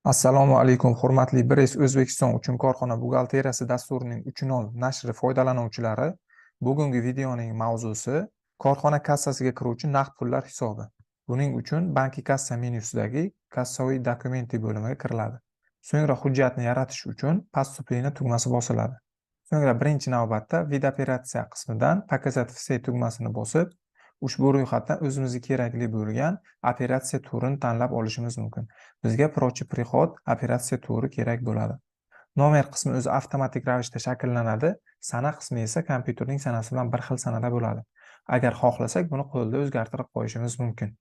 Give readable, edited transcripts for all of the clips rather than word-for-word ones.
Assalomu alaykum, hurmatli Bres O'zbekiston uchun korxona buxgalteriyasi dasturining 3.0 nashri foydalanuvchilari. Bugungi videoning mavzusi korxona kassasiga kiruvchi naqd pullar hisobi. Buning uchun banki kassa menyusidagi kassaviy dokumenti bo'limiga kiriladi. So'ngra hujjatni yaratish uchun поступление tugmasi bosiladi. So'ngra birinchi navbatda vid operatsiya qismidan показать все tugmasini bosib, ushbu ro'yxatdan o'zimizga kerakli bo'lgan operatsiya turini tanlab olishimiz mumkin. Bizga prochi prihod operatsiya turi kerak bo'ladi. Nomer qismi o'zi avtomatik ravishda shakllanadi, sana qismi esa kompyuterning sanasi bilan bir xil sanada bo'ladi. Agar xohlasak, buni qo'lda o'zgartirib qo'yishimiz mumkin.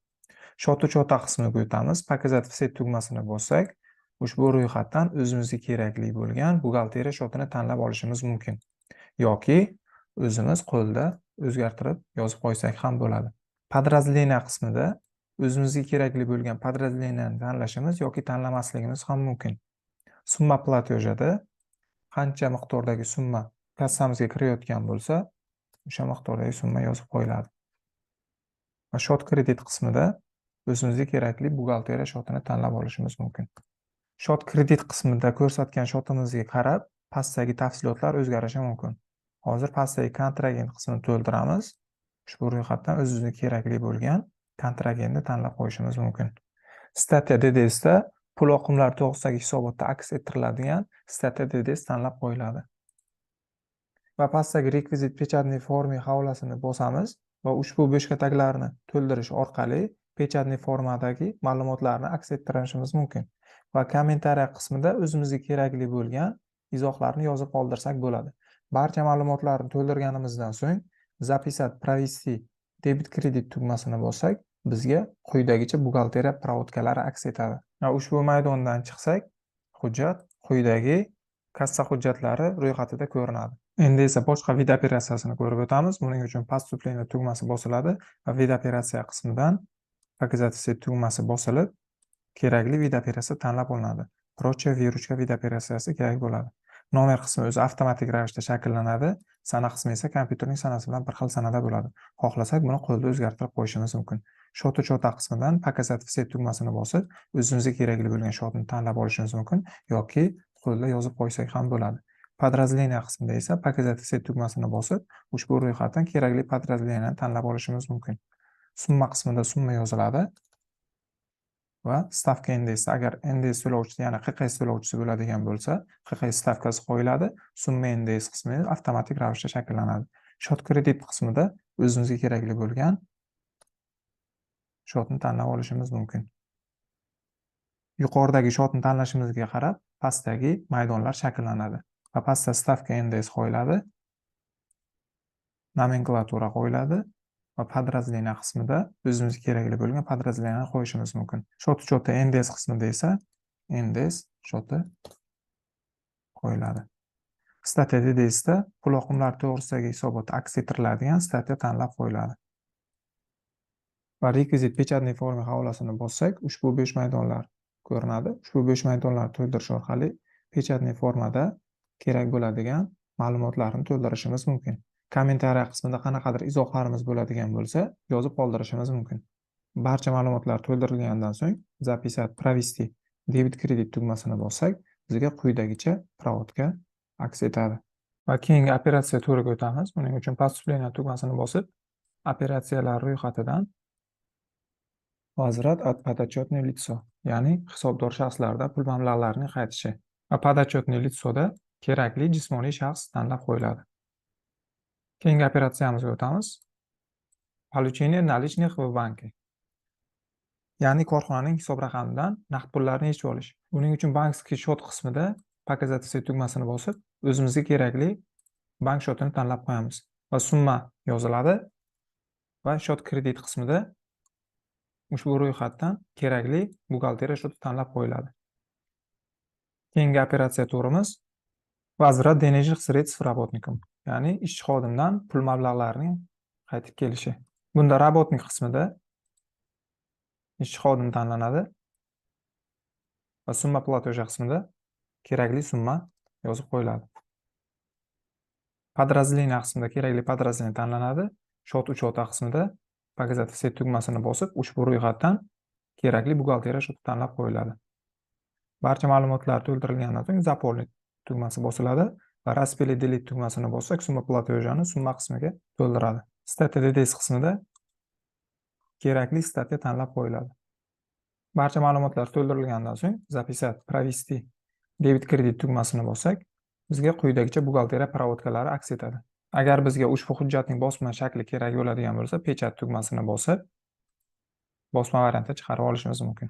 Shota qismiga o'tamiz. Показать все tugmasini bossak, ushbu ro'yxatdan o'zimizga kerakli bo'lgan buxgalteriya shotini tanlab olishimiz mumkin. Yoki o'zimiz qo'lda o'zgartirib yozib qo'ysak ham bo'ladi. Подразделение qismida o'zimizga kerakli bo'lgan подразделениeni tanlashimiz yoki tanlamasligimiz ham mumkin. Summa platejada qancha miqdordagi summa kassamizga kirayotgan bo'lsa, o'sha miqdordagi summa yozib qo'yiladi. Va shot kredit qismida o'zimizga kerakli buxgalteriya shotini tanlab olishimiz mumkin. Shot kredit qismida ko'rsatgan shotimizga qarab, pastdagi tafsilotlar o'zgarishi mumkin. Hozir pastdagi kontragent qismini to'ldiramiz. Ushbu ro'yxatdan o'zimizga kerakli bo'lgan kontragentni tanlab qo'yishimiz mumkin. Statiya DDSda pul oqimlari to'g'risidagi hisobotda aks ettiriladigan statiya DDS tanlab qo'yiladi. Va pastdagi rekvizit pechatniy forma havolasini bosamiz va ushbu bo'shqataklarni to'ldirish orqali pechatniy formadagi ma'lumotlarni aks ettirishimiz mumkin. Va kommentariya qismida o'zimizga kerakli bo'lgan izohlarni yozib qoldirsak bo'ladi. Barcha ma'lumotlarni to'ldirganimizdan so'ng zapisat провести debit kredit tugmasini bossak, bizga quyidagicha buxgalteriya provodkalari aks etadi. Ushbu maydondan chiqsak, hujjat quyidagi kassa hujjatlari ro'yxatida ko'rinadi. Endi esa boshqa vid operatsiyasini ko'rib o'tamiz. Buning uchun поступление tugmasi bosiladi va vid operatsiya qismidan показать все tugmasi bosilib, kerakli vid operatsiya tanlab olinadi. Proche virusga vid operatsiyasi kerak bo'ladi. Nomer qismi o'zi avtomatik ravishda shakllanadi, sana qismi esa kompyuterning sanasi bilan bir xil sanada bo'ladi. Xohlasak, buni qo'lda o'zgartirib qo'yishimiz mumkin. Shota qismidan показать все tugmasini bosib, o'zimizga kerakli bo'lgan shotni tanlab olishimiz mumkin yoki qo'lda yozib qo'ysak ham bo'ladi. Подразделение qismida esa показать все tugmasini bosib, ushbu ro'yxatdan kerakli подразделениeni tanlab olishimiz mumkin. Summa qismida summa yoziladi va stavka indeksi, agar indeks to'lovchisi, ya'ni QQS to'lovchisi bo'ladigan bo'lsa, QQS stavkasi qo'yiladi, summa indeks qismi avtomatik ravishda shakllanadi. Shot kredit qismida o'zimizga kerakli bo'lgan shotni tanlab olishimiz mumkin. Yuqoridagi shotni tanlashimizga qarab, pastdagi maydonlar shakllanadi. Va pastda stavka indeks qo'yiladi, nomenklatura qo'yiladi va подразделение qismida o'zimizga kerakli bo'lgan подразделениeni qo'yishimiz mumkin. Shota indeks qismida esa indeks shoti qo'yiladi. Statiya DDSda pul oqimlari to'g'risidagi hisobot aks ettiriladigan statiya tanlab qo'yiladi. Va rekvizit pechatniy forma havolasini bossak, ushbu 5 maydonlar ko'rinadi. Ushbu 5 maydonlarni to'ldirish orqali pechatniy formada kerak bo'ladigan ma'lumotlarni to'ldirishimiz mumkin. Kommentariya qismida qanaqadir izohlarimiz bo'ladigan bo'lsa, yozib qoldirishimiz mumkin. Barcha ma'lumotlar to'ldirilgandan so'ng zapisat провести debit kredit tugmasini bossak, bizga quyidagicha provodka aks etadi. Va keyingi operatsiya turiga o'tamiz. Buning uchun поступление tugmasini bosib, operatsiyalar ro'yxatidan возврат от подотчетное лицо, ya'ni hisobdor shaxslarda pul mablag'larining qaytishi. Va подотчетное лицоda kerakli jismoniy shaxs tanlab qo'yiladi. Keyingi operatsiyamizga o'tamiz. Получение наличных в banke. Ya'ni korxonaning hisob raqamidan naqd pullarni yechib olish. Buning uchun bankskiy shot qismida показать все tugmasini bosib, o'zimizga kerakli bank shotini tanlab qo'yamiz va summa yoziladi va shot kredit qismida ushbu ro'yxatdan kerakli buxgalteriya shoti tanlab qo'yiladi. Keyingi operatsiya turimiz возврат денежных средств работникам, ya'ni ishchi xodimdan pul mablag'larining qaytib kelishi. Bunda работник qismida ishchi xodim tanlanadi va summa платежа qismida kerakli summa yozib qo'yiladi. Подразделение qismida kerakli подразделение tanlanadi. Shot qismida показать все tugmasini bosib, ushbu ro'yxatdan kerakli buxgalteriya shoti tanlab qo'yiladi. Barcha ma'lumotlar to'ldirilgandan so'ng zaполнить tugmasi bosiladi va распределить tugmasini bossak, summa platejani summa qismiga to'ldiradi. Stata details qismida kerakli statya tanlab qo'yiladi. Barcha ma'lumotlar to'ldirilgandan so'ng записать, провести, debit kredit tugmasini bossak, bizga quyidagicha buxgalteriya provodkalari aks etadi. Agar bizga ushbu hujjatning bosma shakli kerak bo'ladigan bo'lsa, pechat tugmasini bosib, bosma variantda chiqarib olishimiz mumkin.